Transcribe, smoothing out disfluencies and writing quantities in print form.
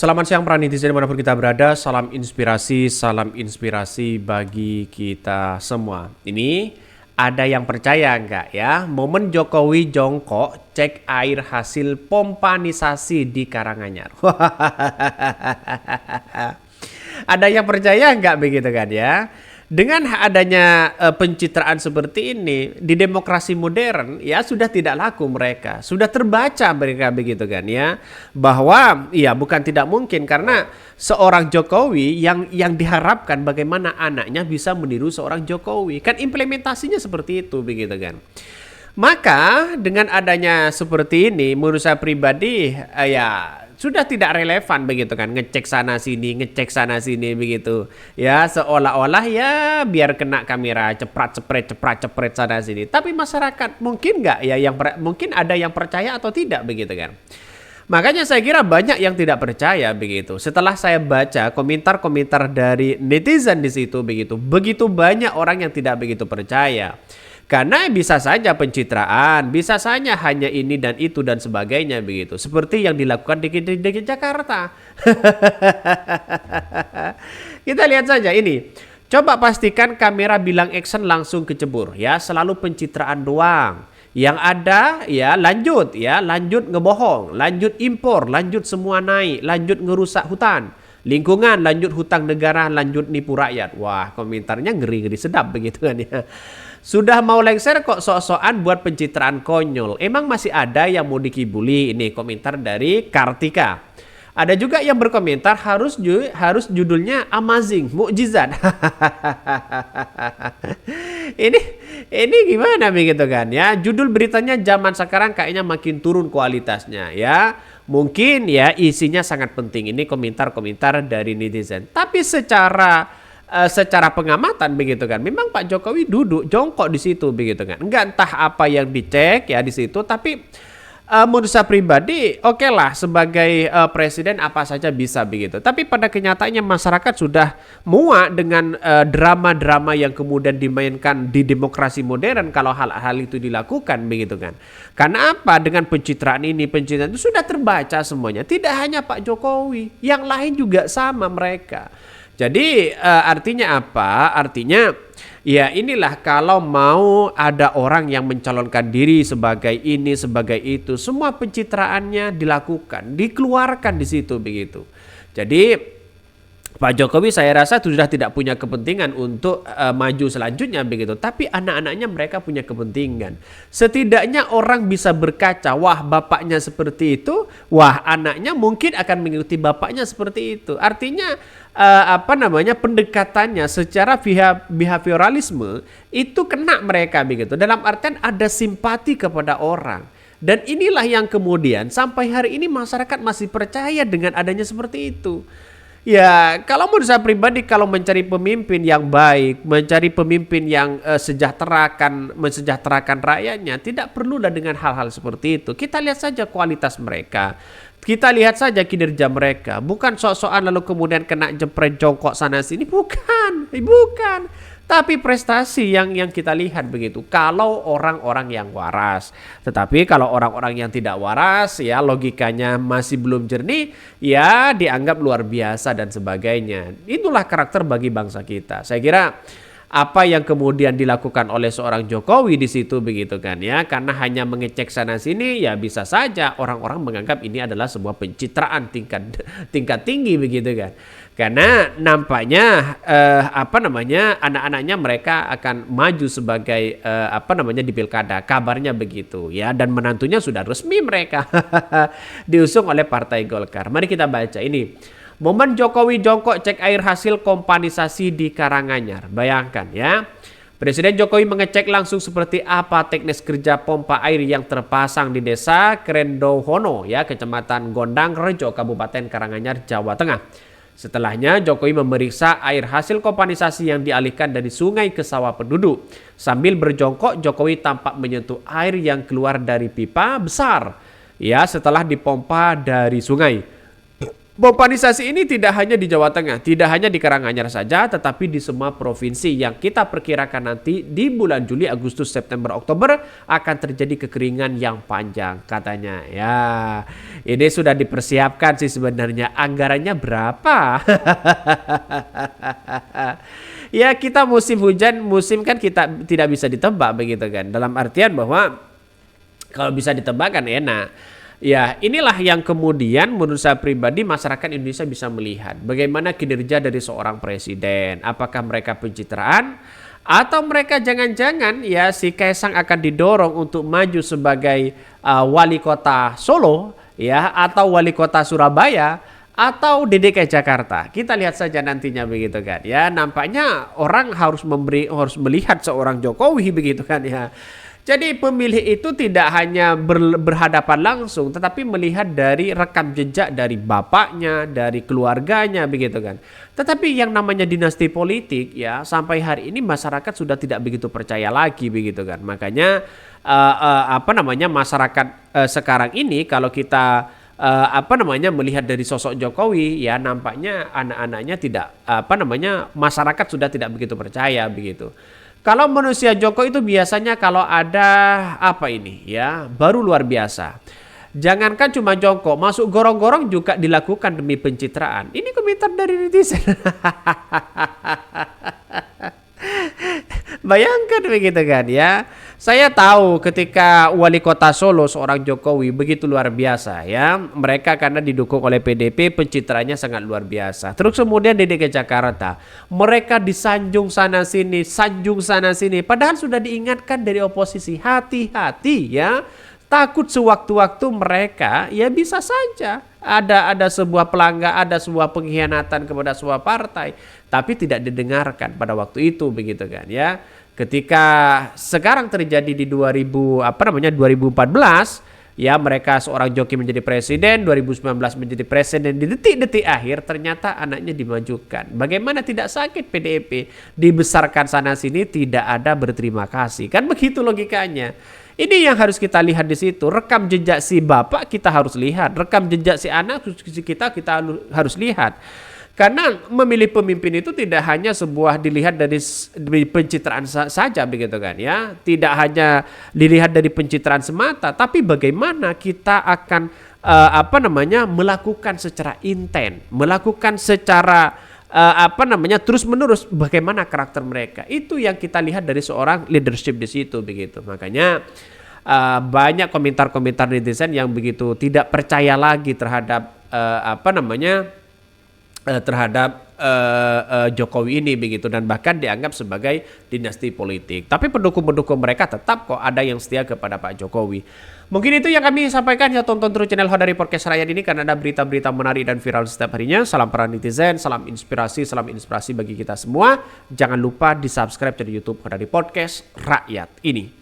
Selamat siang para netizen dimanapun kita berada, salam inspirasi bagi kita semua. Ini ada yang percaya nggak ya? Momen Jokowi jongkok cek air hasil pompanisasi di Karanganyar. Ada yang percaya nggak begitu kan ya? Dengan adanya pencitraan seperti ini di demokrasi modern ya sudah tidak laku mereka, sudah terbaca mereka begitu kan ya, bahwa ya bukan tidak mungkin karena seorang Jokowi yang diharapkan bagaimana anaknya bisa meniru seorang Jokowi, kan implementasinya seperti itu begitu kan. Maka dengan adanya seperti ini menurut saya pribadi ya sudah tidak relevan begitu kan, ngecek sana sini begitu ya, seolah-olah ya biar kena kamera ceprat cepret sana sini. Tapi masyarakat mungkin nggak ya mungkin ada yang percaya atau tidak begitu kan. Makanya saya kira banyak yang tidak percaya begitu. Setelah saya baca komentar-komentar dari netizen di situ begitu banyak orang yang tidak begitu percaya. Karena bisa saja pencitraan, bisa saja hanya ini dan itu dan sebagainya begitu. Seperti yang dilakukan di Jakarta. Kita lihat saja ini. Coba pastikan kamera bilang action langsung kecebur ya, selalu pencitraan doang. Yang ada ya lanjut ngebohong, lanjut impor, lanjut semua naik, lanjut ngerusak hutan. Lingkungan, lanjut hutang negara, lanjut nipu rakyat. Wah, komentarnya ngeri-ngeri sedap begitu kan ya. Sudah mau lengser kok sok-sokan buat pencitraan konyol. Emang masih ada yang mau dikibuli? Ini komentar dari Kartika. Ada juga yang berkomentar harus judulnya amazing, mukjizat. ini gimana begitu kan ya? Judul beritanya zaman sekarang kayaknya makin turun kualitasnya ya. Mungkin ya isinya sangat penting. Ini komentar-komentar dari netizen. Tapi secara pengamatan begitu kan, memang Pak Jokowi duduk jongkok di situ begitu kan, enggak entah apa yang dicek ya di situ. Tapi menurut saya pribadi oke lah, sebagai presiden apa saja bisa begitu. Tapi pada kenyataannya masyarakat sudah muak dengan drama-drama yang kemudian dimainkan di demokrasi modern kalau hal-hal itu dilakukan begitu kan. Karena apa? Dengan pencitraan itu sudah terbaca semuanya. Tidak hanya Pak Jokowi, yang lain juga sama mereka. Jadi artinya apa? Artinya ya inilah, kalau mau ada orang yang mencalonkan diri sebagai ini sebagai itu, semua pencitraannya dilakukan, dikeluarkan di situ begitu. Jadi Pak Jokowi saya rasa sudah tidak punya kepentingan untuk maju selanjutnya begitu. Tapi anak-anaknya mereka punya kepentingan. Setidaknya orang bisa berkaca, wah bapaknya seperti itu, wah anaknya mungkin akan mengikuti bapaknya seperti itu. Artinya pendekatannya secara behavioralisme itu kena mereka begitu. Dalam artian ada simpati kepada orang. Dan inilah yang kemudian sampai hari ini masyarakat masih percaya dengan adanya seperti itu. Ya, kalau menurut saya pribadi, kalau mencari pemimpin yang baik, mencari pemimpin yang mensejahterakan rakyatnya, tidak perlulah dengan hal-hal seperti itu. Kita lihat saja kualitas mereka. Kita lihat saja kinerja mereka. Bukan sok-sokan lalu kemudian kena jepret jongkok sana sini. Bukan. Tapi prestasi yang kita lihat begitu. Kalau orang-orang yang waras. Tetapi kalau orang-orang yang tidak waras ya logikanya masih belum jernih, ya dianggap luar biasa dan sebagainya. Itulah karakter bagi bangsa kita. Saya kira apa yang kemudian dilakukan oleh seorang Jokowi di situ begitu kan ya, karena hanya mengecek sana sini ya bisa saja orang-orang menganggap ini adalah sebuah pencitraan tingkat tinggi begitu kan. Karena nampaknya anak-anaknya mereka akan maju sebagai di pilkada, kabarnya begitu ya, dan menantunya sudah resmi mereka diusung oleh Partai Golkar. Mari kita baca ini. Momen Jokowi jongkok cek air hasil kompanisasi di Karanganyar. Bayangkan ya. Presiden Jokowi mengecek langsung seperti apa teknis kerja pompa air yang terpasang di desa Krendohono ya, Kecamatan Gondang Rejo, Kabupaten Karanganyar, Jawa Tengah. Setelahnya Jokowi memeriksa air hasil kompanisasi yang dialihkan dari sungai ke sawah penduduk. Sambil berjongkok, Jokowi tampak menyentuh air yang keluar dari pipa besar ya setelah dipompa dari sungai. Bompanisasi ini tidak hanya di Jawa Tengah, tidak hanya di Karanganyar saja, tetapi di semua provinsi yang kita perkirakan nanti di bulan Juli, Agustus, September, Oktober akan terjadi kekeringan yang panjang katanya. Ya, ini sudah dipersiapkan sih sebenarnya. Anggarannya berapa? Ya kita musim hujan, musim kan kita tidak bisa ditebak begitu kan. Dalam artian bahwa kalau bisa ditebak kan enak. Ya, inilah yang kemudian menurut saya pribadi masyarakat Indonesia bisa melihat bagaimana kinerja dari seorang presiden. Apakah mereka pencitraan atau mereka jangan-jangan ya si Kaisang akan didorong untuk maju sebagai wali kota Solo ya atau wali kota Surabaya atau di DKI Jakarta. Kita lihat saja nantinya begitu kan. Ya, nampaknya orang harus melihat seorang Jokowi begitu kan ya. Jadi pemilih itu tidak hanya berhadapan langsung, tetapi melihat dari rekam jejak dari bapaknya, dari keluarganya, begitu kan. Tetapi yang namanya dinasti politik ya sampai hari ini masyarakat sudah tidak begitu percaya lagi, begitu kan. Makanya masyarakat sekarang ini kalau kita melihat dari sosok Jokowi ya nampaknya anak-anaknya tidak masyarakat sudah tidak begitu percaya begitu. Kalau manusia Joko itu biasanya kalau ada baru luar biasa. Jangankan cuma jongkok, masuk gorong-gorong juga dilakukan demi pencitraan. Ini komentar dari netizen. Bayangkan begitu kan ya. Saya tahu ketika wali kota Solo seorang Jokowi begitu luar biasa ya. Mereka karena didukung oleh PDP pencitraannya sangat luar biasa. Terus kemudian di DKI Jakarta mereka disanjung sana sini, sanjung sana sini. Padahal sudah diingatkan dari oposisi hati-hati ya. Takut sewaktu-waktu mereka ya bisa saja ada sebuah pelanggaran, ada sebuah pengkhianatan kepada sebuah partai, tapi tidak didengarkan pada waktu itu begitu kan ya. Ketika sekarang terjadi di 2014 ya mereka seorang Jokowi menjadi presiden, 2019 menjadi presiden, di detik-detik akhir ternyata anaknya dimajukan. Bagaimana tidak sakit PDIP dibesarkan sana sini tidak ada berterima kasih. Kan begitu logikanya. Ini yang harus kita lihat di situ. Rekam jejak si bapak kita harus lihat, rekam jejak si anak kita harus lihat. Karena memilih pemimpin itu tidak hanya sebuah dilihat dari pencitraan saja begitu kan ya. Tidak hanya dilihat dari pencitraan semata, tapi bagaimana kita akan melakukan secara intent, melakukan secara terus menerus bagaimana karakter mereka. Itu yang kita lihat dari seorang leadership di situ begitu. Makanya banyak komentar-komentar netizen yang begitu tidak percaya lagi terhadap Jokowi ini begitu dan bahkan dianggap sebagai dinasti politik. Tapi pendukung-pendukung mereka tetap kok ada yang setia kepada Pak Jokowi. Mungkin itu yang kami sampaikan ya, tonton terus channel Hodari Podcast Rakyat ini karena ada berita-berita menarik dan viral setiap harinya. Salam para netizen, salam inspirasi bagi kita semua. Jangan lupa di-subscribe channel YouTube Hodari Podcast Rakyat ini.